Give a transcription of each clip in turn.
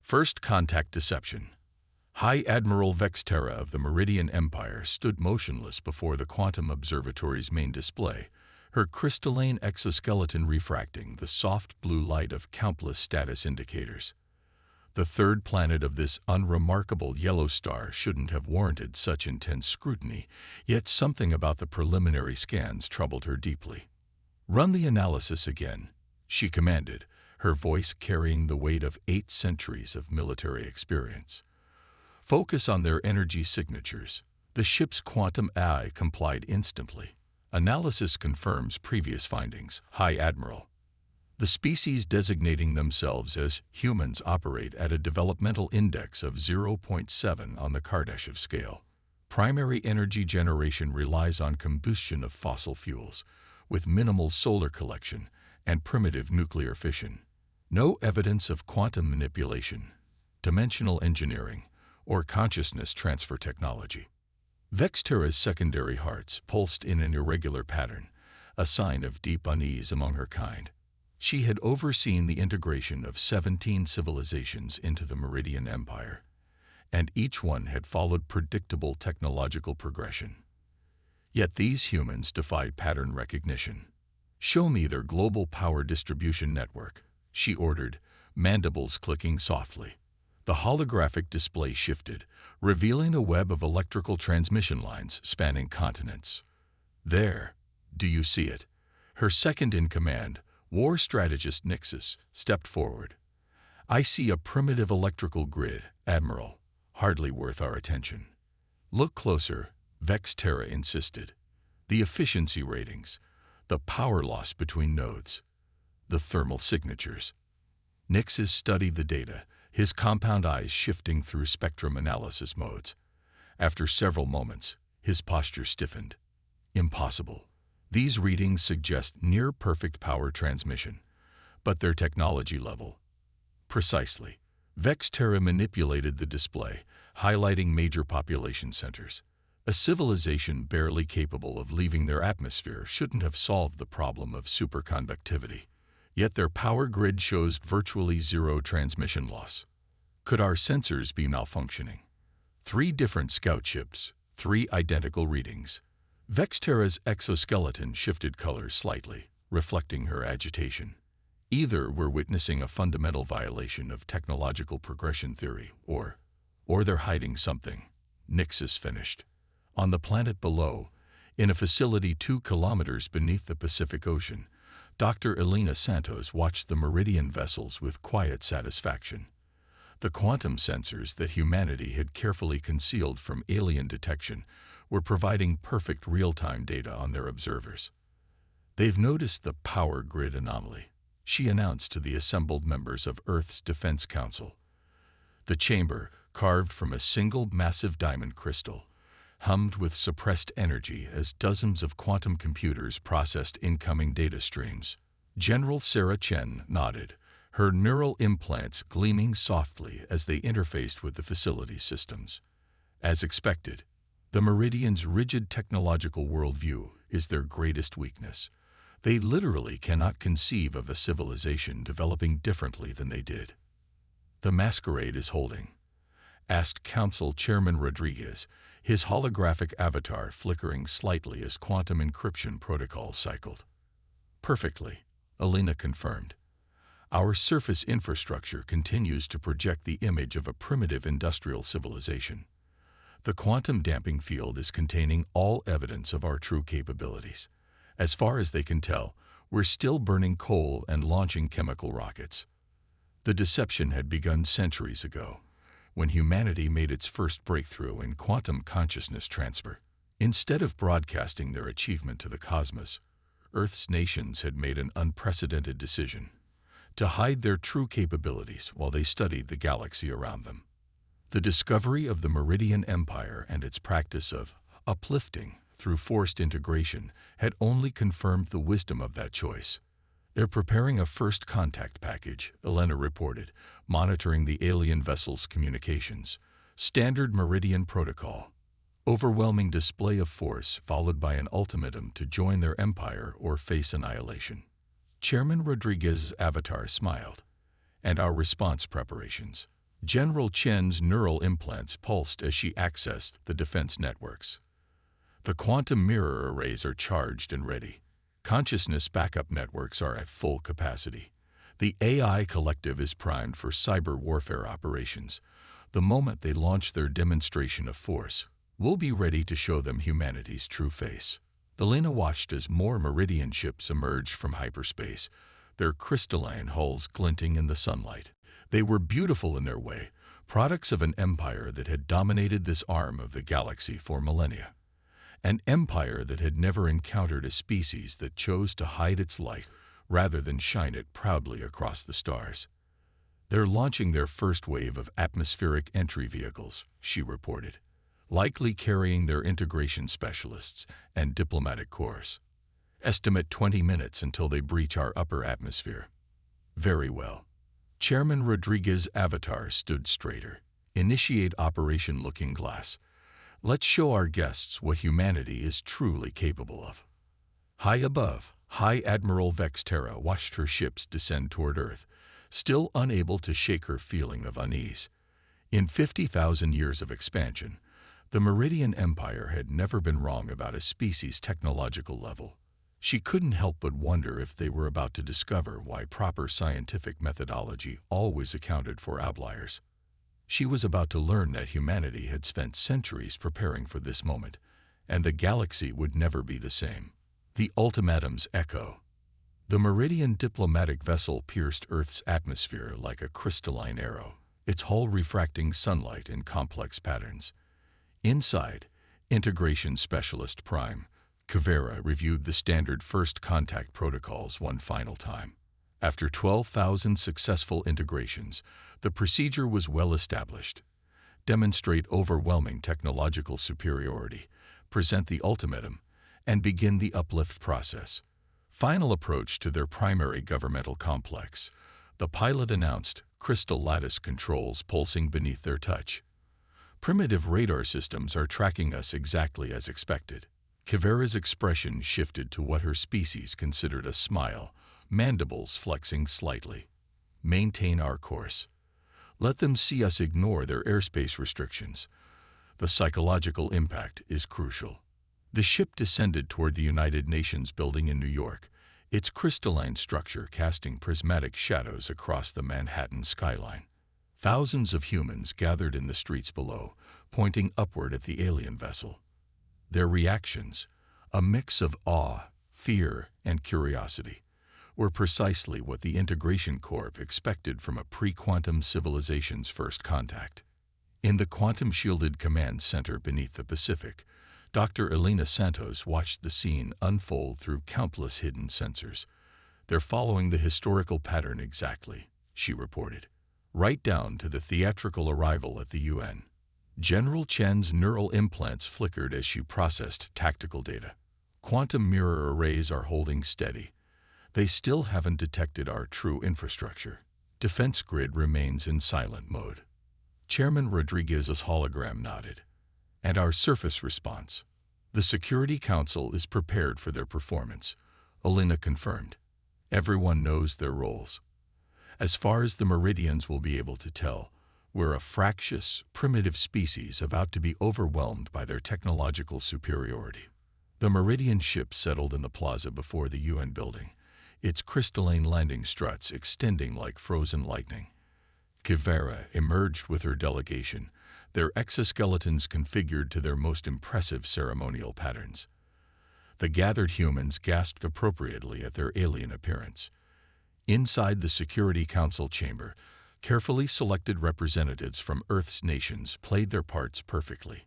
First contact deception. High Admiral Vexterra of the Meridian Empire stood motionless before the Quantum Observatory's main display, her crystalline exoskeleton refracting the soft blue light of countless status indicators. The third planet of this unremarkable yellow star shouldn't have warranted such intense scrutiny, yet something about the preliminary scans troubled her deeply. "Run the analysis again," she commanded, her voice carrying the weight of 8 centuries of military experience. "Focus on their energy signatures." The ship's quantum AI complied instantly. "Analysis confirms previous findings, High Admiral. The species designating themselves as humans operate at a developmental index of 0.7 on the Kardashev scale. Primary energy generation relies on combustion of fossil fuels, with minimal solar collection and primitive nuclear fission. No evidence of quantum manipulation, dimensional engineering, or consciousness transfer technology." Vexterra's secondary hearts pulsed in an irregular pattern, a sign of deep unease among her kind. She had overseen the integration of 17 civilizations into the Meridian Empire, and each one had followed predictable technological progression. Yet these humans defied pattern recognition. "Show me their global power distribution network," she ordered, mandibles clicking softly. The holographic display shifted, revealing a web of electrical transmission lines spanning continents. "There, do you see it?" Her second-in-command, war strategist Nixus, stepped forward. "I see a primitive electrical grid, Admiral, hardly worth our attention." "Look closer," Vexterra insisted. "The efficiency ratings, the power loss between nodes, the thermal signatures." Nixus studied the data, his compound eyes shifting through spectrum analysis modes. After several moments, his posture stiffened. "Impossible. These readings suggest near-perfect power transmission, but their technology level." "Precisely." Vexterra manipulated the display, highlighting major population centers. A civilization barely capable of leaving their atmosphere shouldn't have solved the problem of superconductivity. Yet their power grid shows virtually zero transmission loss. Could our sensors be malfunctioning? 3 different scout ships, 3 identical readings. Vexterra's exoskeleton shifted colors slightly, reflecting her agitation. Either we're witnessing a fundamental violation of technological progression theory, or they're hiding something, Nixus finished. On the planet below, in a facility 2 kilometers beneath the Pacific Ocean, Dr. Elena Santos watched the Meridian vessels with quiet satisfaction. The quantum sensors that humanity had carefully concealed from alien detection were providing perfect real-time data on their observers. "They've noticed the power grid anomaly," she announced to the assembled members of Earth's Defense Council. The chamber, carved from a single massive diamond crystal, hummed with suppressed energy as dozens of quantum computers processed incoming data streams. General Sarah Chen nodded, her neural implants gleaming softly as they interfaced with the facility's systems. As expected, the Meridian's rigid technological worldview is their greatest weakness. They literally cannot conceive of a civilization developing differently than they did. "The masquerade is holding?" asked Council Chairman Rodriguez, his holographic avatar flickering slightly as quantum encryption protocols cycled. "Perfectly," Elena confirmed. "Our surface infrastructure continues to project the image of a primitive industrial civilization. The quantum damping field is containing all evidence of our true capabilities. As far as they can tell, we're still burning coal and launching chemical rockets." The deception had begun centuries ago, when humanity made its first breakthrough in quantum consciousness transfer. Instead of broadcasting their achievement to the cosmos, Earth's nations had made an unprecedented decision: to hide their true capabilities while they studied the galaxy around them. The discovery of the Meridian Empire and its practice of uplifting through forced integration had only confirmed the wisdom of that choice. "They're preparing a first contact package," Elena reported, monitoring the alien vessel's communications. "Standard Meridian protocol. Overwhelming display of force followed by an ultimatum to join their empire or face annihilation." Chairman Rodriguez's avatar smiled. "And our response preparations?" General Chen's neural implants pulsed as she accessed the defense networks. The quantum mirror arrays are charged and ready. Consciousness backup networks are at full capacity. The AI collective is primed for cyber warfare operations. The moment they launch their demonstration of force, we'll be ready to show them humanity's true face. Elena watched as more Meridian ships emerged from hyperspace, their crystalline hulls glinting in the sunlight. They were beautiful in their way, products of an empire that had dominated this arm of the galaxy for millennia. An empire that had never encountered a species that chose to hide its light rather than shine it proudly across the stars. "They're launching their first wave of atmospheric entry vehicles," she reported, "likely carrying their integration specialists and diplomatic corps. Estimate 20 minutes until they breach our upper atmosphere." "Very well." Chairman Rodriguez's avatar stood straighter. "Initiate Operation Looking Glass. Let's show our guests what humanity is truly capable of." High above, High Admiral Vexterra watched her ships descend toward Earth, still unable to shake her feeling of unease. In 50,000 years of expansion, the Meridian Empire had never been wrong about a species' technological level. She couldn't help but wonder if they were about to discover why proper scientific methodology always accounted for outliers. She was about to learn that humanity had spent centuries preparing for this moment, and the galaxy would never be the same. The ultimatum's echo. The Meridian diplomatic vessel pierced Earth's atmosphere like a crystalline arrow, its hull refracting sunlight in complex patterns. Inside, Integration Specialist Prime Kavera reviewed the standard first contact protocols one final time. After 12,000 successful integrations, the procedure was well established. Demonstrate overwhelming technological superiority, present the ultimatum, and begin the uplift process. Final approach to their primary governmental complex. The pilot announced, crystal lattice controls pulsing beneath their touch. Primitive radar systems are tracking us exactly as expected. Kavera's expression shifted to what her species considered a smile, mandibles flexing slightly. Maintain our course. Let them see us ignore their airspace restrictions. The psychological impact is crucial. The ship descended toward the United Nations building in New York, its crystalline structure casting prismatic shadows across the Manhattan skyline. Thousands of humans gathered in the streets below, pointing upward at the alien vessel. Their reactions, a mix of awe, fear, and curiosity, were precisely what the Integration Corp expected from a pre-quantum civilization's first contact. In the quantum-shielded command center beneath the Pacific, Dr. Elena Santos watched the scene unfold through countless hidden sensors. "They're following the historical pattern exactly," she reported, right down to the theatrical arrival at the UN. General Chen's neural implants flickered as she processed tactical data. "Quantum mirror arrays are holding steady. They still haven't detected our true infrastructure. Defense grid remains in silent mode." Chairman Rodriguez's hologram nodded. "And our surface response. The Security Council is prepared for their performance," Elena confirmed. "Everyone knows their roles. As far as the Meridians will be able to tell, we're a fractious, primitive species about to be overwhelmed by their technological superiority." The Meridian ship settled in the plaza before the UN building, its crystalline landing struts extending like frozen lightning. Kavera emerged with her delegation, their exoskeletons configured to their most impressive ceremonial patterns. The gathered humans gasped appropriately at their alien appearance. Inside the Security Council chamber, carefully selected representatives from Earth's nations played their parts perfectly.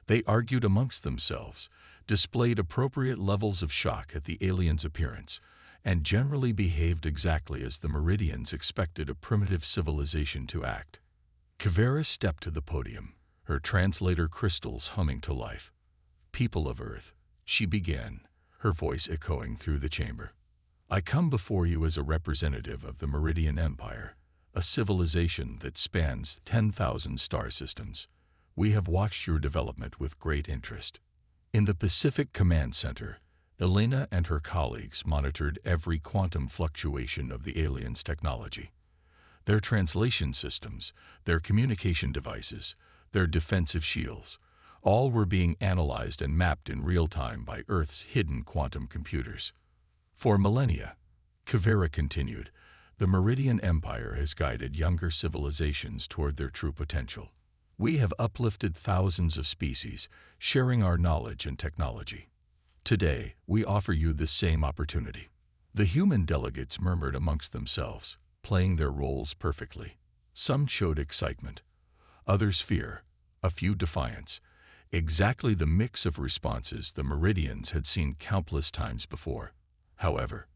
They argued amongst themselves, displayed appropriate levels of shock at the aliens' appearance, and generally behaved exactly as the Meridians expected a primitive civilization to act. Kavera stepped to the podium, her translator crystals humming to life. "People of Earth," she began, her voice echoing through the chamber. "I come before you as a representative of the Meridian Empire, a civilization that spans 10,000 star systems. We have watched your development with great interest." In the Pacific Command Center, Elena and her colleagues monitored every quantum fluctuation of the aliens' technology. Their translation systems, their communication devices, their defensive shields, all were being analyzed and mapped in real time by Earth's hidden quantum computers. For millennia, Kavera continued, the Meridian Empire has guided younger civilizations toward their true potential. We have uplifted thousands of species, sharing our knowledge and technology. Today, we offer you the same opportunity. The human delegates murmured amongst themselves, playing their roles perfectly. Some showed excitement, others fear, a few defiance, exactly the mix of responses the Meridians had seen countless times before. However,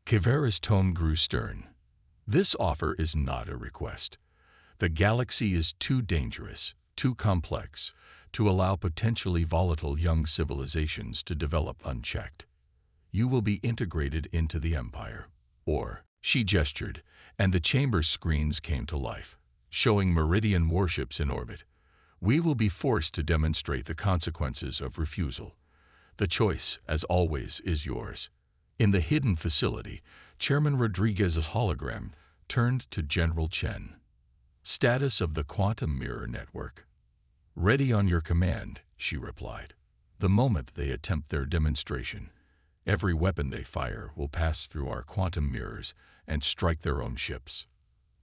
Kavera's tone grew stern. This offer is not a request. The galaxy is too dangerous, too complex, to allow potentially volatile young civilizations to develop unchecked. You will be integrated into the Empire. Or, she gestured, and the chamber's screens came to life, showing Meridian warships in orbit. We will be forced to demonstrate the consequences of refusal. The choice, as always, is yours. In the hidden facility, Chairman Rodriguez's hologram turned to General Chen. Status of the quantum mirror network. Ready on your command, she replied. The moment they attempt their demonstration, every weapon they fire will pass through our quantum mirrors and strike their own ships.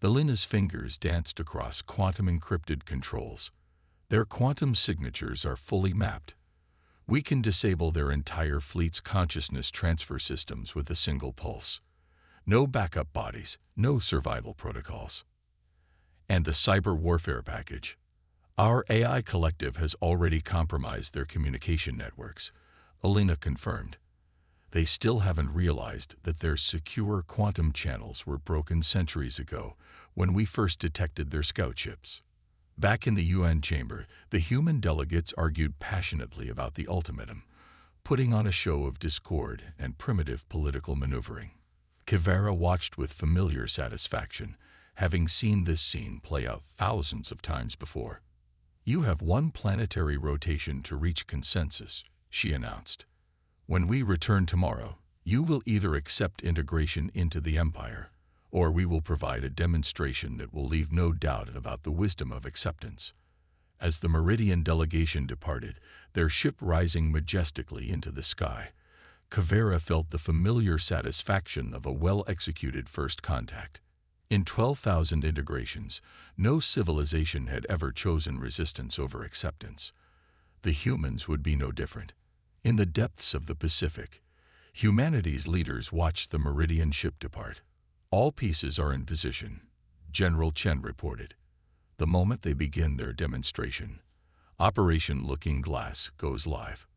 Elena's fingers danced across quantum-encrypted controls. Their quantum signatures are fully mapped. We can disable their entire fleet's consciousness transfer systems with a single pulse. No backup bodies, no survival protocols. And the cyber warfare package. Our AI collective has already compromised their communication networks, Elena confirmed. They still haven't realized that their secure quantum channels were broken centuries ago when we first detected their scout ships. Back in the UN chamber, the human delegates argued passionately about the ultimatum, putting on a show of discord and primitive political maneuvering. Kavera watched with familiar satisfaction, having seen this scene play out thousands of times before. You have one planetary rotation to reach consensus, she announced. When we return tomorrow, you will either accept integration into the Empire, or we will provide a demonstration that will leave no doubt about the wisdom of acceptance. As the Meridian delegation departed, their ship rising majestically into the sky, Kavera felt the familiar satisfaction of a well-executed first contact. In 12,000 integrations, no civilization had ever chosen resistance over acceptance. The humans would be no different. In the depths of the Pacific, humanity's leaders watched the Meridian ship depart. All pieces are in position, General Chen reported. The moment they begin their demonstration, Operation Looking Glass goes live.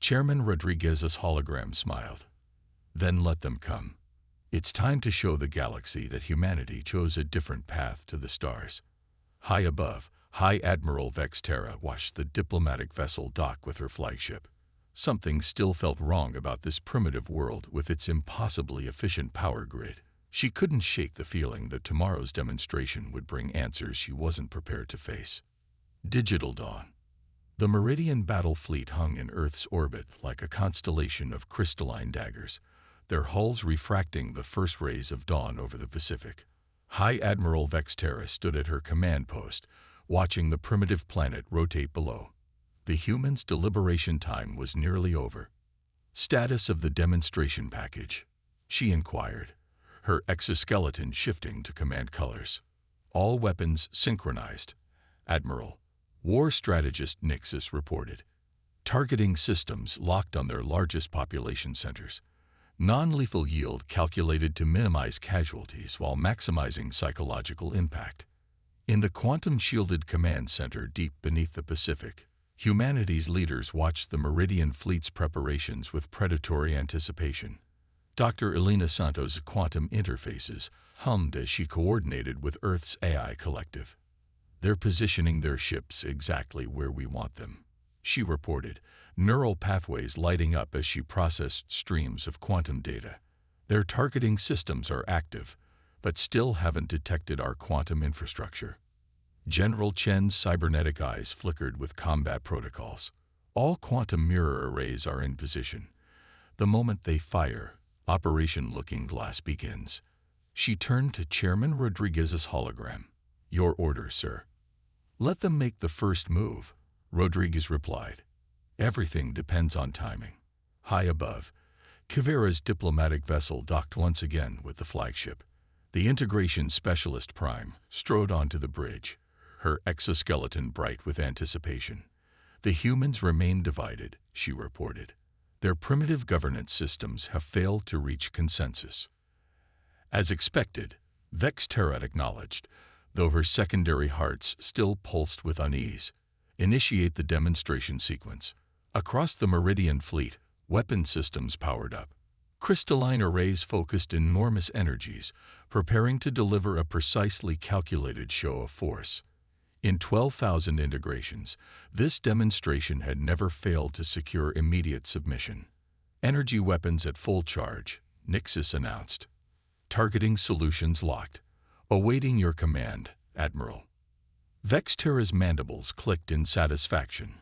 Chairman Rodriguez's hologram smiled. Then let them come. It's time to show the galaxy that humanity chose a different path to the stars. High above, High Admiral Vexterra watched the diplomatic vessel dock with her flagship. Something still felt wrong about this primitive world with its impossibly efficient power grid. She couldn't shake the feeling that tomorrow's demonstration would bring answers she wasn't prepared to face. Digital dawn. The Meridian battle fleet hung in Earth's orbit like a constellation of crystalline daggers, their hulls refracting the first rays of dawn over the Pacific. High Admiral Vexterra stood at her command post, watching the primitive planet rotate below. The humans' deliberation time was nearly over. Status of the demonstration package, she inquired, her exoskeleton shifting to command colors. All weapons synchronized, Admiral. War strategist Nixus reported. Targeting systems locked on their largest population centers. Non-lethal yield calculated to minimize casualties while maximizing psychological impact. In the quantum-shielded command center deep beneath the Pacific, humanity's leaders watched the Meridian fleet's preparations with predatory anticipation. Dr. Elena Santos' quantum interfaces hummed as she coordinated with Earth's AI collective. They're positioning their ships exactly where we want them, she reported, neural pathways lighting up as she processed streams of quantum data. Their targeting systems are active, but still haven't detected our quantum infrastructure. General Chen's cybernetic eyes flickered with combat protocols. All quantum mirror arrays are in position. The moment they fire, Operation Looking Glass begins. She turned to Chairman Rodriguez's hologram. "Your order, sir." "Let them make the first move," Rodriguez replied. "Everything depends on timing." High above, Kivera's diplomatic vessel docked once again with the flagship. The Integration Specialist Prime strode onto the bridge, her exoskeleton bright with anticipation. "The humans remain divided," she reported. "Their primitive governance systems have failed to reach consensus." As expected, Vexterra acknowledged, though her secondary hearts still pulsed with unease. "Initiate the demonstration sequence." Across the Meridian fleet, weapon systems powered up. Crystalline arrays focused enormous energies, preparing to deliver a precisely calculated show of force. In 12,000 integrations, this demonstration had never failed to secure immediate submission. "Energy weapons at full charge," Nixus announced. "Targeting solutions locked. Awaiting your command, Admiral." Vexterra's mandibles clicked in satisfaction.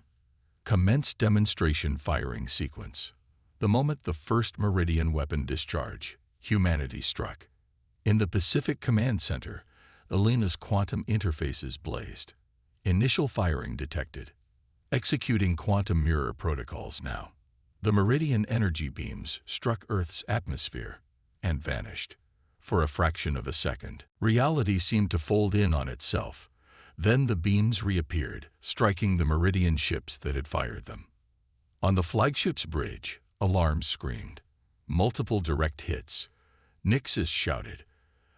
Commence demonstration firing sequence. The moment the first Meridian weapon discharge, humanity struck. In the Pacific Command Center, Elena's quantum interfaces blazed. Initial firing detected. Executing quantum mirror protocols now. The Meridian energy beams struck Earth's atmosphere and vanished. For a fraction of a second, reality seemed to fold in on itself. Then the beams reappeared, striking the Meridian ships that had fired them. On the flagship's bridge, alarms screamed. Multiple direct hits. Nixus shouted,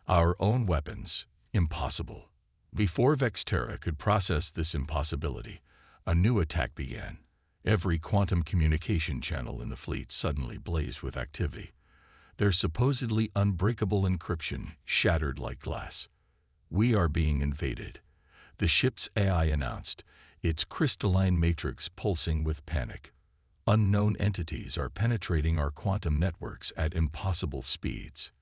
"Our own weapons. Impossible." Before Vexterra could process this impossibility, a new attack began. Every quantum communication channel in the fleet suddenly blazed with activity. Their supposedly unbreakable encryption shattered like glass. "We are being invaded," the ship's AI announced, its crystalline matrix pulsing with panic. "Unknown entities are penetrating our quantum networks at impossible speeds."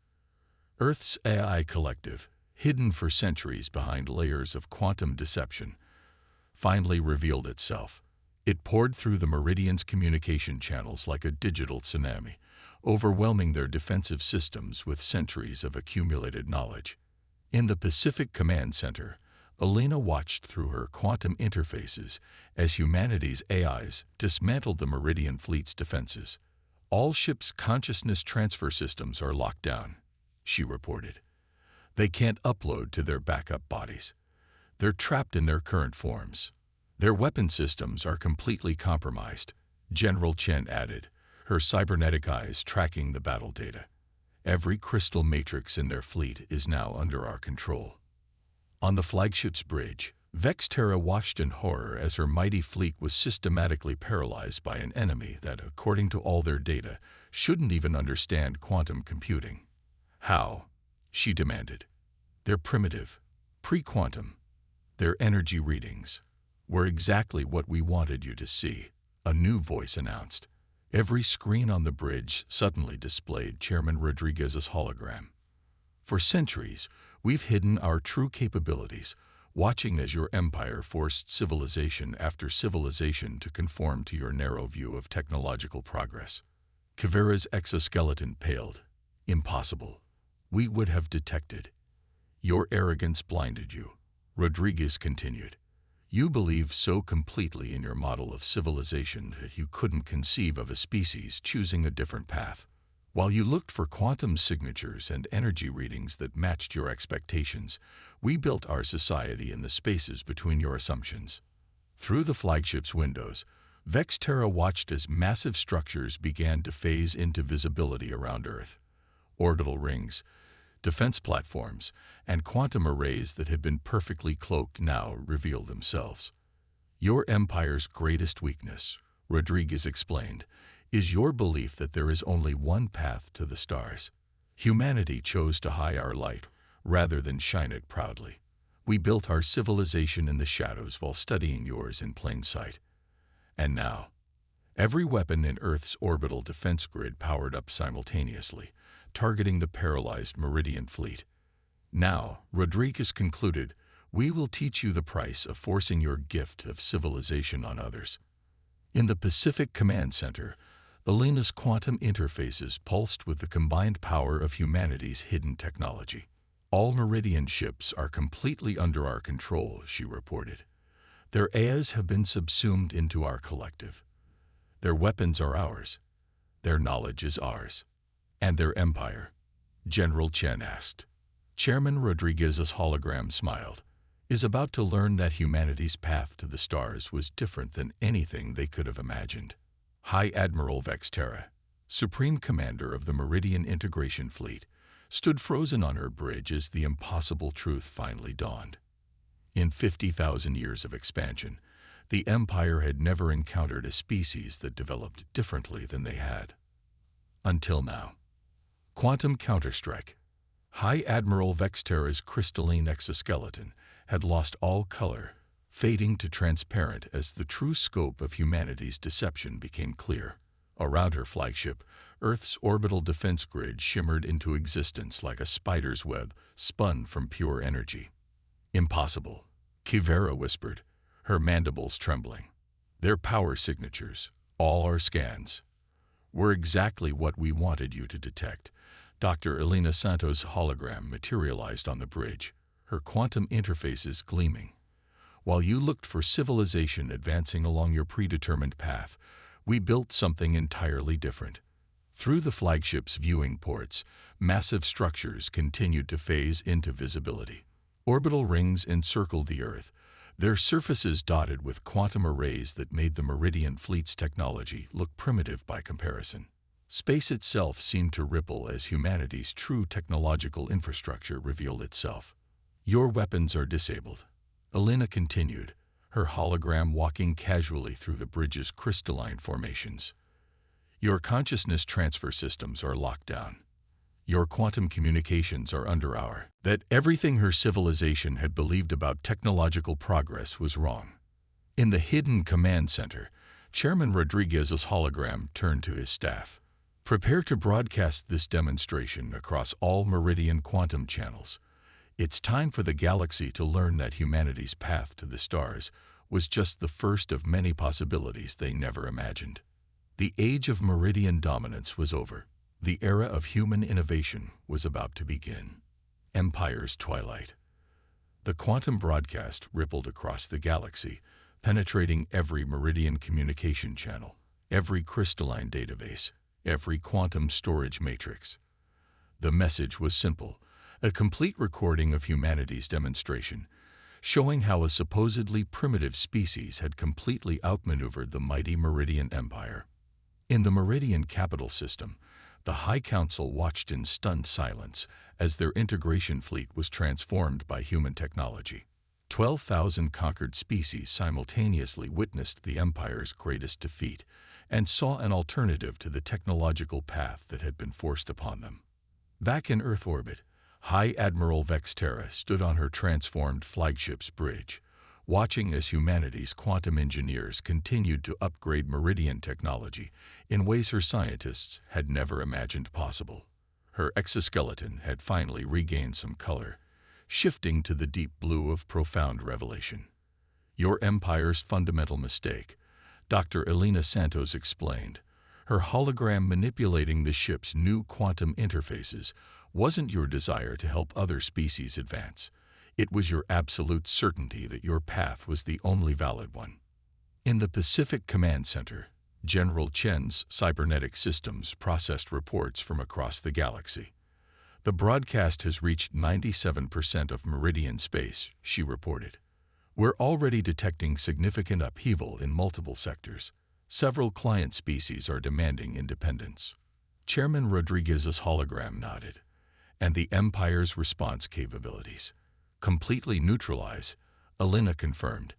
Earth's AI collective, hidden for centuries behind layers of quantum deception, finally revealed itself. It poured through the Meridian's communication channels like a digital tsunami, overwhelming their defensive systems with centuries of accumulated knowledge. In the Pacific Command Center, Elena watched through her quantum interfaces as humanity's AIs dismantled the Meridian fleet's defenses. "All ships' consciousness transfer systems are locked down," she reported. "They can't upload to their backup bodies. They're trapped in their current forms. Their weapon systems are completely compromised," General Chen added, her cybernetic eyes tracking the battle data. "Every crystal matrix in their fleet is now under our control." On the flagship's bridge, Vexterra watched in horror as her mighty fleet was systematically paralyzed by an enemy that, according to all their data, shouldn't even understand quantum computing. "How?" she demanded. "They're primitive, pre-quantum. Their energy readings were exactly what we wanted you to see," a new voice announced. Every screen on the bridge suddenly displayed Chairman Rodriguez's hologram. "For centuries, we've hidden our true capabilities, watching as your empire forced civilization after civilization to conform to your narrow view of technological progress." Kivera's exoskeleton paled. "Impossible. We would have detected. Your arrogance blinded you," Rodriguez continued. "You believe so completely in your model of civilization that you couldn't conceive of a species choosing a different path. While you looked for quantum signatures and energy readings that matched your expectations, we built our society in the spaces between your assumptions." Through the flagship's windows, Vexterra watched as massive structures began to phase into visibility around Earth. Orbital rings, defense platforms, and quantum arrays that had been perfectly cloaked now revealed themselves. "Your empire's greatest weakness," Rodriguez explained, "is your belief that there is only one path to the stars. Humanity chose to hide our light rather than shine it proudly. We built our civilization in the shadows while studying yours in plain sight. And now, every weapon in Earth's orbital defense grid powered up simultaneously, targeting the paralyzed Meridian fleet. Now," Rodriguez concluded, "we will teach you the price of forcing your gift of civilization on others." In the Pacific Command Center, Elena's quantum interfaces pulsed with the combined power of humanity's hidden technology. All Meridian ships are completely under our control, she reported. Their AIs have been subsumed into our collective. Their weapons are ours. Their knowledge is ours. And their empire? General Chen asked. Chairman Rodriguez's hologram smiled. Is about to learn that humanity's path to the stars was different than anything they could have imagined. High Admiral Vexterra, Supreme Commander of the Meridian Integration Fleet, stood frozen on her bridge as the impossible truth finally dawned. In 50,000 years of expansion, the Empire had never encountered a species that developed differently than they had. Until now. Quantum Counterstrike. High Admiral Vexterra's crystalline exoskeleton had lost all color, fading to transparent as the true scope of humanity's deception became clear. Around her flagship, Earth's orbital defense grid shimmered into existence like a spider's web spun from pure energy. Impossible, Kivera whispered, her mandibles trembling. Their power signatures, all our scans, were exactly what we wanted you to detect. Dr. Elena Santos' hologram materialized on the bridge, her quantum interfaces gleaming. While you looked for civilization advancing along your predetermined path, we built something entirely different. Through the flagship's viewing ports, massive structures continued to phase into visibility. Orbital rings encircled the Earth, their surfaces dotted with quantum arrays that made the Meridian Fleet's technology look primitive by comparison. Space itself seemed to ripple as humanity's true technological infrastructure revealed itself. Your weapons are disabled, Elena continued, her hologram walking casually through the bridge's crystalline formations. Your consciousness transfer systems are locked down. Your quantum communications are under our. That everything her civilization had believed about technological progress was wrong. In the hidden command center, Chairman Rodriguez's hologram turned to his staff. Prepare to broadcast this demonstration across all Meridian quantum channels. It's time for the galaxy to learn that humanity's path to the stars was just the first of many possibilities they never imagined. The age of Meridian dominance was over. The era of human innovation was about to begin. Empire's twilight. The quantum broadcast rippled across the galaxy, penetrating every Meridian communication channel, every crystalline database, every quantum storage matrix. The message was simple, a complete recording of humanity's demonstration, showing how a supposedly primitive species had completely outmaneuvered the mighty Meridian Empire. In the Meridian capital system, the High Council watched in stunned silence as their integration fleet was transformed by human technology. 12,000 conquered species simultaneously witnessed the Empire's greatest defeat and saw an alternative to the technological path that had been forced upon them. Back in Earth orbit, High Admiral Vexterra stood on her transformed flagship's bridge, watching as humanity's quantum engineers continued to upgrade Meridian technology in ways her scientists had never imagined possible. Her exoskeleton had finally regained some color, shifting to the deep blue of profound revelation. Your Empire's fundamental mistake, Dr. Elena Santos explained, her hologram manipulating the ship's new quantum interfaces, wasn't your desire to help other species advance. It was your absolute certainty that your path was the only valid one. In the Pacific Command Center, General Chen's cybernetic systems processed reports from across the galaxy. The broadcast has reached 97% of Meridian space, she reported. We're already detecting significant upheaval in multiple sectors. Several client species are demanding independence. Chairman Rodriguez's hologram nodded, and the Empire's response capabilities. Completely neutralize, Elena confirmed.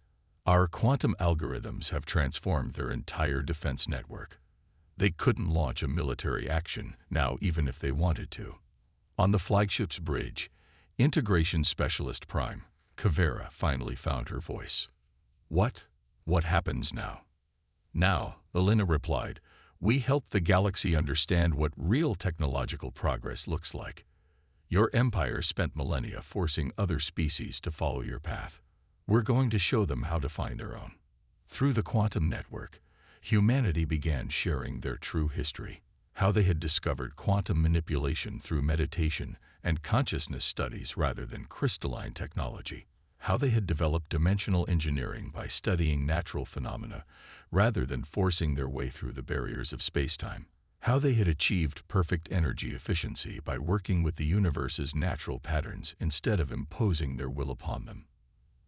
Our quantum algorithms have transformed their entire defense network. They couldn't launch a military action now even if they wanted to. On the flagship's bridge, Integration Specialist Prime, Kavera, finally found her voice. What? What happens now? Now, Elena replied, we help the galaxy understand what real technological progress looks like. Your empire spent millennia forcing other species to follow your path. We're going to show them how to find their own. Through the quantum network, humanity began sharing their true history, how they had discovered quantum manipulation through meditation and consciousness studies rather than crystalline technology, how they had developed dimensional engineering by studying natural phenomena rather than forcing their way through the barriers of space-time, how they had achieved perfect energy efficiency by working with the universe's natural patterns instead of imposing their will upon them.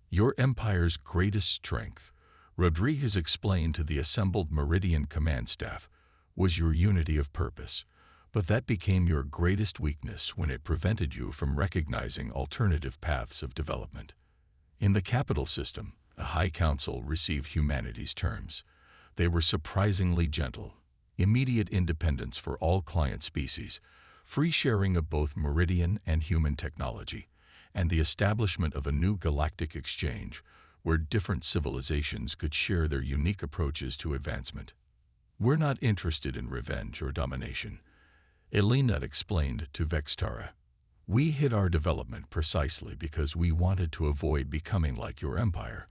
Your empire's greatest strength, Rodriguez explained to the assembled Meridian command staff, was your unity of purpose, but that became your greatest weakness when it prevented you from recognizing alternative paths of development. In the capital system, the High Council received humanity's terms. They were surprisingly gentle: immediate independence for all client species, free sharing of both Meridian and human technology, and the establishment of a new galactic exchange where different civilizations could share their unique approaches to advancement. "We're not interested in revenge or domination," Elena explained to Vextara. "We hid our development precisely because we wanted to avoid becoming like your empire,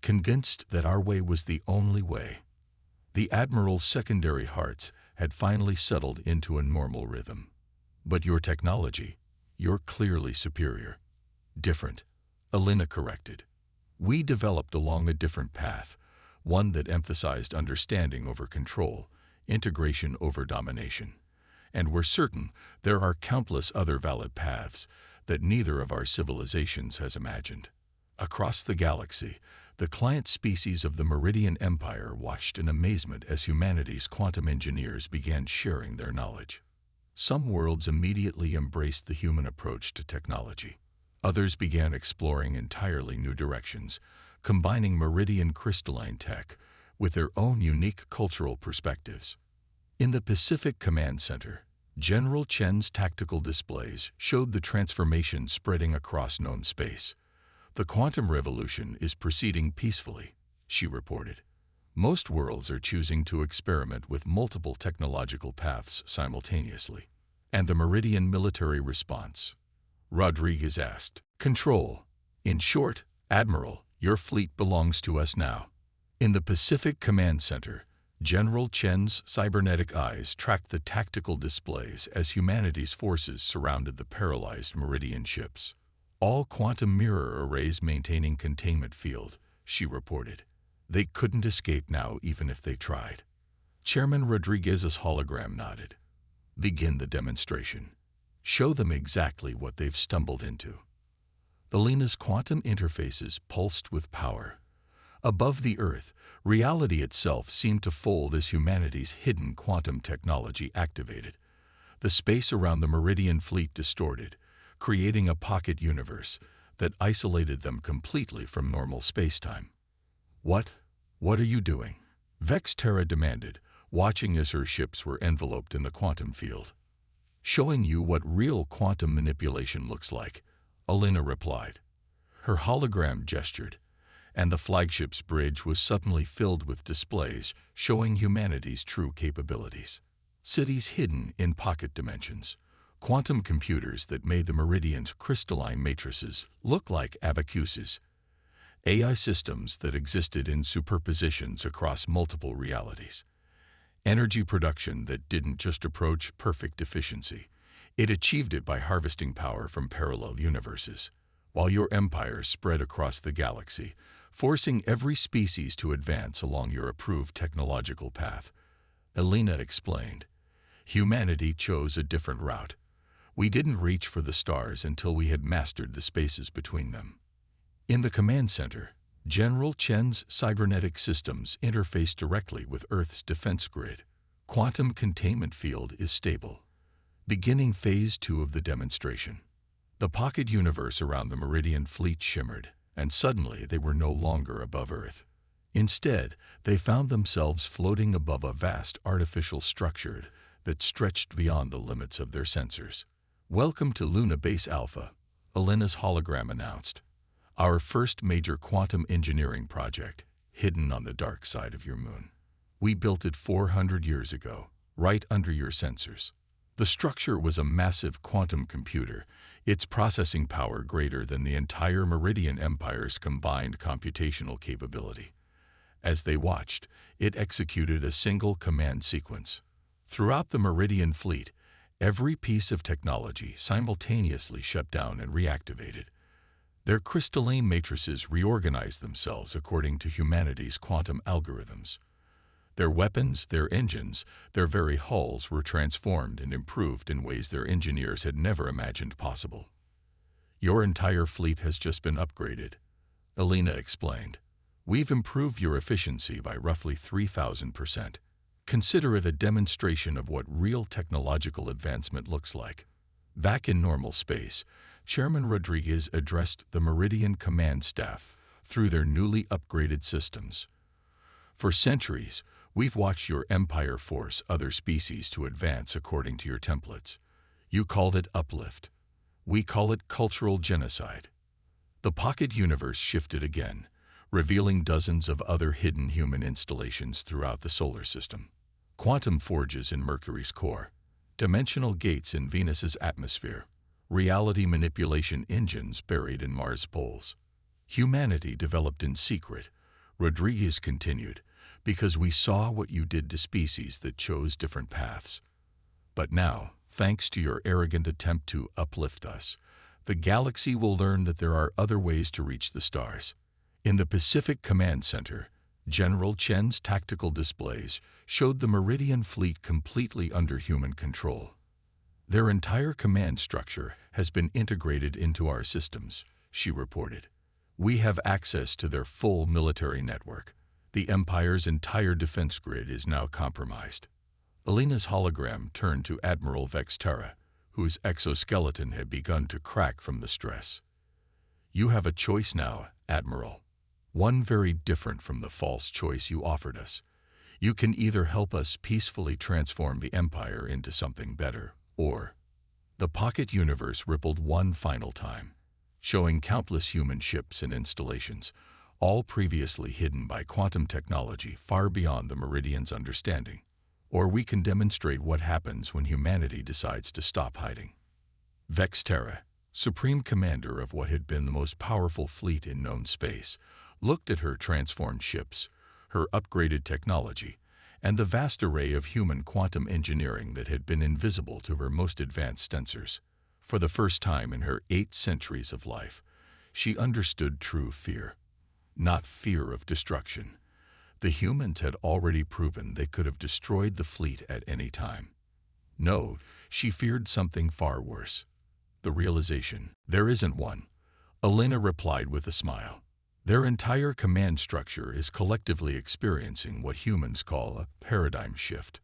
convinced that our way was the only way." The Admiral's secondary hearts had finally settled into a normal rhythm. "But your technology, you're clearly superior." "Different," Elena corrected. "We developed along a different path, one that emphasized understanding over control, integration over domination. And we're certain there are countless other valid paths that neither of our civilizations has imagined." Across the galaxy, the client species of the Meridian Empire watched in amazement as humanity's quantum engineers began sharing their knowledge. Some worlds immediately embraced the human approach to technology. Others began exploring entirely new directions, combining Meridian crystalline tech with their own unique cultural perspectives. In the Pacific Command Center, General Chen's tactical displays showed the transformation spreading across known space. "The quantum revolution is proceeding peacefully," she reported. "Most worlds are choosing to experiment with multiple technological paths simultaneously." "And the Meridian military response?" Rodriguez asked. "Control. In short, Admiral, your fleet belongs to us now." In the Pacific Command Center, General Chen's cybernetic eyes tracked the tactical displays as humanity's forces surrounded the paralyzed Meridian ships. "All quantum mirror arrays maintaining containment field," she reported. "They couldn't escape now even if they tried." Chairman Rodriguez's hologram nodded. "Begin the demonstration. Show them exactly what they've stumbled into." Elena's quantum interfaces pulsed with power. Above the Earth, reality itself seemed to fold as humanity's hidden quantum technology activated. The space around the Meridian fleet distorted, creating a pocket universe that isolated them completely from normal spacetime. What are you doing?" Vextara demanded, watching as her ships were enveloped in the quantum field. "Showing you what real quantum manipulation looks like," Elena replied. Her hologram gestured, and the flagship's bridge was suddenly filled with displays showing humanity's true capabilities. Cities hidden in pocket dimensions, quantum computers that made the Meridian's crystalline matrices look like abacuses, AI systems that existed in superpositions across multiple realities, energy production that didn't just approach perfect efficiency, it achieved it by harvesting power from parallel universes, while your empire spread across the galaxy, forcing every species to advance along your approved technological path. Elena explained. "Humanity chose a different route. We didn't reach for the stars until we had mastered the spaces between them." In the command center, General Chen's cybernetic systems interface directly with Earth's defense grid. "Quantum containment field is stable." Beginning Phase 2 of the demonstration. The pocket universe around the Meridian fleet shimmered, and suddenly they were no longer above Earth. Instead, they found themselves floating above a vast artificial structure that stretched beyond the limits of their sensors. "Welcome to Luna Base Alpha," Elena's hologram announced. "Our first major quantum engineering project, hidden on the dark side of your moon. We built it 400 years ago, right under your sensors." The structure was a massive quantum computer, its processing power greater than the entire Meridian Empire's combined computational capability. As they watched, it executed a single command sequence. Throughout the Meridian fleet, every piece of technology simultaneously shut down and reactivated. Their crystalline matrices reorganized themselves according to humanity's quantum algorithms. Their weapons, their engines, their very hulls were transformed and improved in ways their engineers had never imagined possible. "Your entire fleet has just been upgraded," Alina explained. "We've improved your efficiency by roughly 3,000%. Consider it a demonstration of what real technological advancement looks like." Back in normal space, Chairman Rodriguez addressed the Meridian command staff through their newly upgraded systems. "For centuries, we've watched your empire force other species to advance according to your templates. You called it uplift. We call it cultural genocide." The pocket universe shifted again, revealing dozens of other hidden human installations throughout the solar system. Quantum forges in Mercury's core, dimensional gates in Venus's atmosphere, reality manipulation engines buried in Mars' poles. Humanity developed in secret, Rodriguez continued, because we saw what you did to species that chose different paths. But now, thanks to your arrogant attempt to uplift us, the galaxy will learn that there are other ways to reach the stars. In the Pacific Command Center, General Chen's tactical displays showed the Meridian fleet completely under human control. "Their entire command structure has been integrated into our systems," she reported. "We have access to their full military network. The Empire's entire defense grid is now compromised." Alina's hologram turned to Admiral Vexterra, whose exoskeleton had begun to crack from the stress. "You have a choice now, Admiral. One very different from the false choice you offered us. You can either help us peacefully transform the Empire into something better, or—" The pocket universe rippled one final time, showing countless human ships and installations, all previously hidden by quantum technology far beyond the Meridian's understanding. "Or we can demonstrate what happens when humanity decides to stop hiding." Vexterra, supreme commander of what had been the most powerful fleet in known space, looked at her transformed ships, her upgraded technology, and the vast array of human quantum engineering that had been invisible to her most advanced sensors. For the first time in her 8 centuries of life, she understood true fear. Not fear of destruction. The humans had already proven they could have destroyed the fleet at any time. No, she feared something far worse. The realization, "There isn't one," Alina replied with a smile. "Their entire command structure is collectively experiencing what humans call a paradigm shift.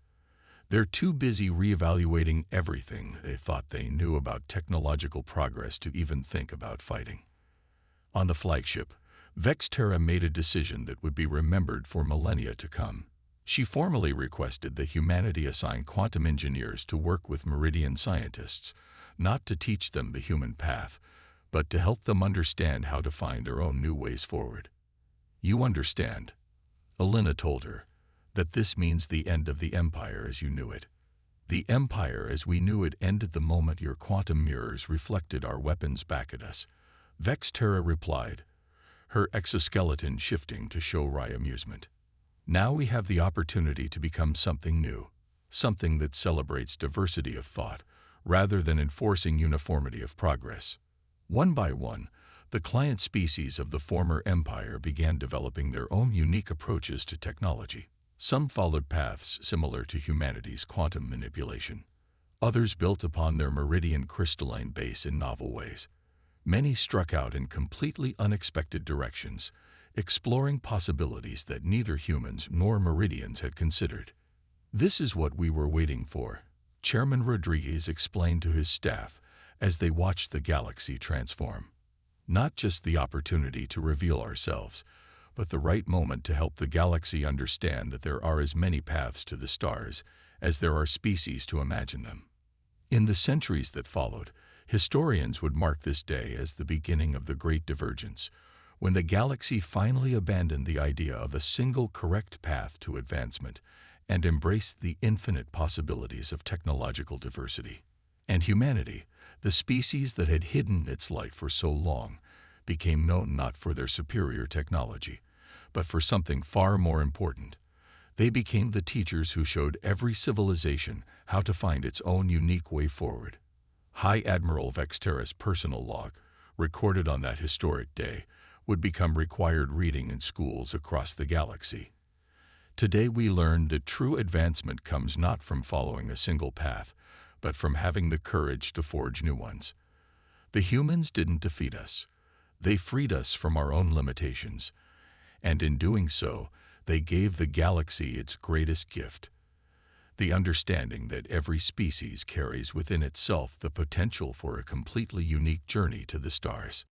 They're too busy reevaluating everything they thought they knew about technological progress to even think about fighting." On the flagship, Vexterra made a decision that would be remembered for millennia to come. She formally requested that humanity assign quantum engineers to work with Meridian scientists, not to teach them the human path, but to help them understand how to find their own new ways forward. "You understand," Alina told her, "that this means the end of the Empire as you knew it. The Empire as we knew it ended the moment your quantum mirrors reflected our weapons back at us." Vexterra replied, her exoskeleton shifting to show wry amusement. "Now we have the opportunity to become something new, something that celebrates diversity of thought, rather than enforcing uniformity of progress." One by one, the client species of the former Empire began developing their own unique approaches to technology. Some followed paths similar to humanity's quantum manipulation. Others built upon their Meridian crystalline base in novel ways. Many struck out in completely unexpected directions, exploring possibilities that neither humans nor Meridians had considered. "This is what we were waiting for," Chairman Rodriguez explained to his staff as they watched the galaxy transform. "Not just the opportunity to reveal ourselves, but the right moment to help the galaxy understand that there are as many paths to the stars as there are species to imagine them." In the centuries that followed, historians would mark this day as the beginning of the Great Divergence, when the galaxy finally abandoned the idea of a single correct path to advancement and embraced the infinite possibilities of technological diversity. And humanity, the species that had hidden its light for so long, became known not for their superior technology, but for something far more important. They became the teachers who showed every civilization how to find its own unique way forward. High Admiral Vexterra's personal log, recorded on that historic day, would become required reading in schools across the galaxy. Today we learn that true advancement comes not from following a single path, but from having the courage to forge new ones. The humans didn't defeat us. They freed us from our own limitations, and in doing so, they gave the galaxy its greatest gift: the understanding that every species carries within itself the potential for a completely unique journey to the stars.